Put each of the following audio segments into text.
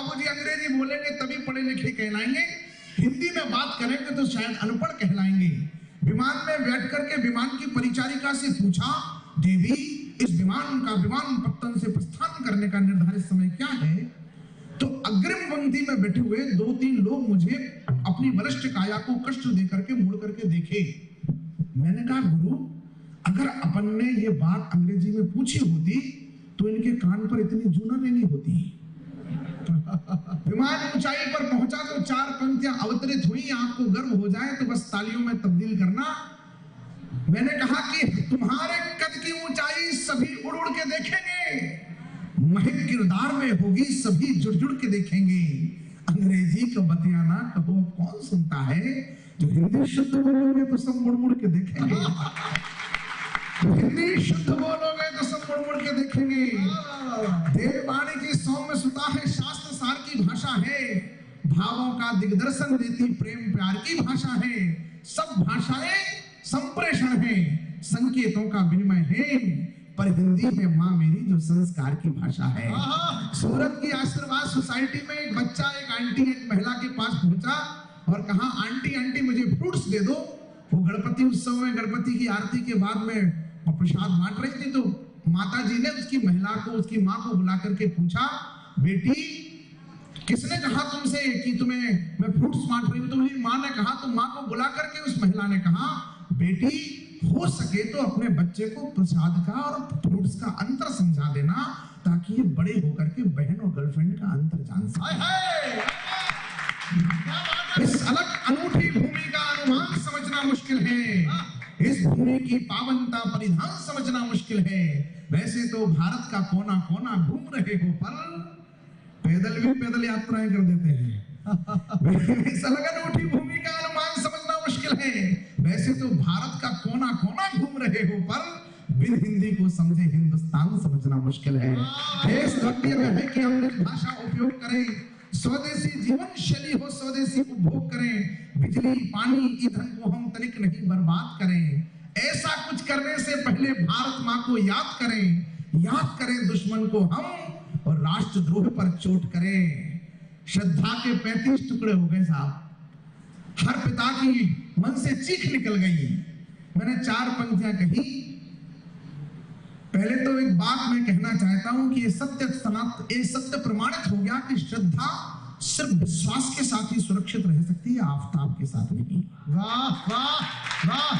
बाबूजी अंग्रेजी बोलेंगे तभी पढ़े लिखे कहलाएंगे, हिंदी में बात करेंगे तो शायद अनपढ़ कहलाएंगे। विमान में बैठ करके विमान की परिचारिका से पूछा, देवी इस विमान पत्तन से प्रस्थान करने का निर्धारित समय क्या है? तो अग्रिम पंक्ति में बैठे हुए 2-3 लोग मुझे अपनी बलिष्ठ काया को कष्ट देकर के मुड़ करके देखे। मैंने कहा, गुरु अगर अपन ने ये बात अंग्रेजी में पूछी होती तो इनके कान पर इतनी जूना नहीं होती। विमान ऊंचाई पर पहुंचा तो 4 पंक्तियां अवतरित हुई, आपको गर्व हो जाए तो बस तालियों में तब्दील करना। मैंने कहा कि तुम्हारे कद की ऊंचाई सभी उड़ उड़ के देखेंगे, महक किरदार में होगी सभी जुड़ जुड़ के देखेंगे। अंग्रेजी का बतियाना कहो कौन सुनता है, जो हिंदी शुद्ध बोलोगे तो सब मुड़ मुड़ के देखेंगे, हिंदी शुद्ध बोलोगे तो सब मुड़ मुड़ के देखेंगे। देववाणी की सौम्य सुता है, शास्त्र सार की भाषा है, भावों का दिग्दर्शन देती प्रेम प्यार की भाषा है। सब भाषाएं संप्रेषण है, संकेतों का विनिमय है, पर हिंदी है माँ मेरी जो संस्कार की भाषा है। सूरत की आशीर्वाद सोसाइटी में एक बच्चा एक आंटी एक महिला के पास पहुंचा और कहा, आंटी आंटी मुझे फ्रूट्स दे दो। वो गणपति उत्सव में गणपति की आरती के बाद में प्रसाद बांट रही थी, तो माता जी ने उसकी महिला को उसकी माँ को बुला करके पूछा, बेटी किसने कहा तुमसे कि तुम्हें मैं फ्रूट्स बांट रही हूँ? तो मेरी माँ ने कहा। तो माँ को बुला करके उस महिला ने कहा, बेटी हो सके तो अपने बच्चे को प्रसाद का और फ्रूट्स का अंतर समझा देना, ताकि ये बड़े होकर के बहन और गर्लफ्रेंड का अंतर जान सके। इस अलग अनूठी भूमि का अनुमान समझना मुश्किल है, इस भूमि की पावनता परिधान समझना मुश्किल है। वैसे तो भारत का कोना कोना घूम रहे हो, पर पैदल भी पैदल यात्राएं कर देते हैं। इस अलग अनूठी भूमि का अनुमान समझना मुश्किल है। वैसे तो भारत का कोना कोना घूम रहे हो, पर बिन हिंदी को समझे हिंदुस्तान समझना मुश्किल है। देश भक्ति में है कि हम भाषा उपयोग करें, स्वदेशी जीवन शैली हो, स्वदेशी उपभोग करें, बिजली पानी ईंधन को हम तनिक नहीं बर्बाद करें। ऐसा कुछ करने से पहले भारत माँ को याद करें दुश्मन को हम, और राष्ट्रद्रोह पर चोट करें। श्रद्धा के 35 टुकड़े हो गए साहब, हर पिता की मन से चीख निकल गई। मैंने 4 पंक्तियां कही। पहले तो एक बात मैं कहना चाहता हूं कि ये सत्य प्रमाणित हो गया कि श्रद्धा सिर्फ विश्वास के साथ ही सुरक्षित रह सकती है, आफ्ताब के साथ नहीं। वाह वाह वाह।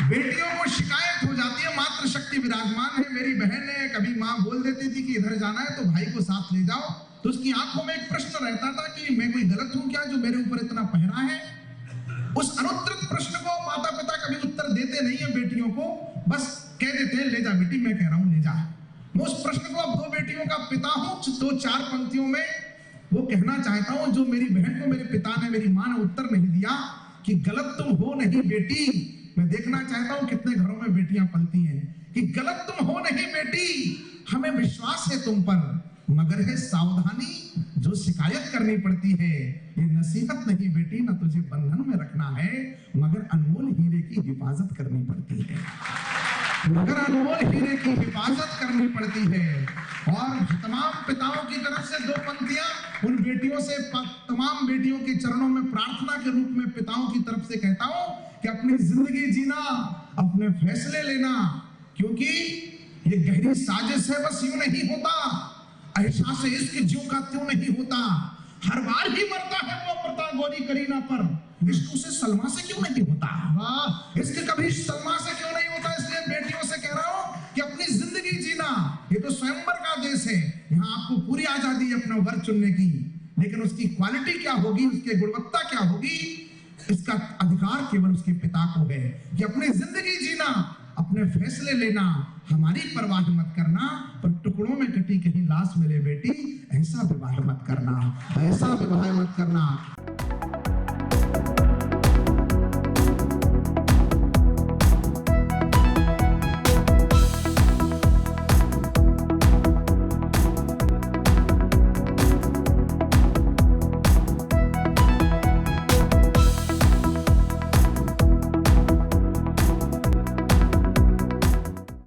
बेटियों को शिकायत हो जाती है, मातृशक्ति विराजमान है। मेरी बहन ने कभी माँ बोल देती थी कि इधर जाना है तो भाई को साथ ले जाओ, तो उसकी आंखों में एक प्रश्न रहता था कि मैं कोई गलत हूं क्या जो मेरे ऊपर इतना पहरा है। उस अनुत्तरित प्रश्न को माता पिता कभी उत्तर देते नहीं है बेटियों को, बस कह देते हैं ले जा बेटी, मैं कह रहा हूं ले जा। मैं उस प्रश्न को अब 2 बेटियों का पिता हूं, तो 4 पंक्तियों में वो कहना चाहता हूं जो मेरी बहन को मेरे पिता ने मेरी मां ने उत्तर नहीं दिया कि गलत तुम हो नहीं बेटी। मैं देखना चाहता हूं कितने घरों में बेटियां पलती हैं कि गलत तुम हो नहीं बेटी, हमें विश्वास है तुम पर, मगर है सावधानी जो शिकायत करनी पड़ती है। ये नसीहत नहीं बेटी, न तुझे बंधन में रखना है, मगर अनमोल हीरे की हिफाजत करनी पड़ती है, मगर अनमोल हीरे की हिफाजत करनी पड़ती है। और तमाम पिताओं की तरफ से 2 पंक्तियां उन बेटियों से, तमाम बेटियों के चरणों में प्रार्थना के रूप में पिताओं की तरफ से कहता हूं कि अपनी जिंदगी जीना, अपने फैसले लेना, क्योंकि ये गहरी साजिश है। बस यूं नहीं होता, एहसास इश्क ज्यों का त्यों नहीं होता, हर बार ही मरता है वो अमृता गोरी करीना पर, इश्क उसे सलमा से क्यों नहीं होता, इश्क कभी सलमा से क्यों नहीं होता। इसलिए बेटियों से कह रहा हूं कि अपनी जिंदगी जीना, ये तो स्वयंवर का देश है, यहाँ आपको पूरी आजादी है अपना वर चुनने की, लेकिन उसकी क्वालिटी क्या होगी, उसकी गुणवत्ता क्या होगी, इसका अधिकार केवल उसके पिता को है कि अपनी जिंदगी जीना, अपने फैसले लेना, हमारी परवाह मत करना, पर टुकड़ों में कटी कहीं लाश मिले बेटी, ऐसा विवाह मत करना, ऐसा विवाह मत करना।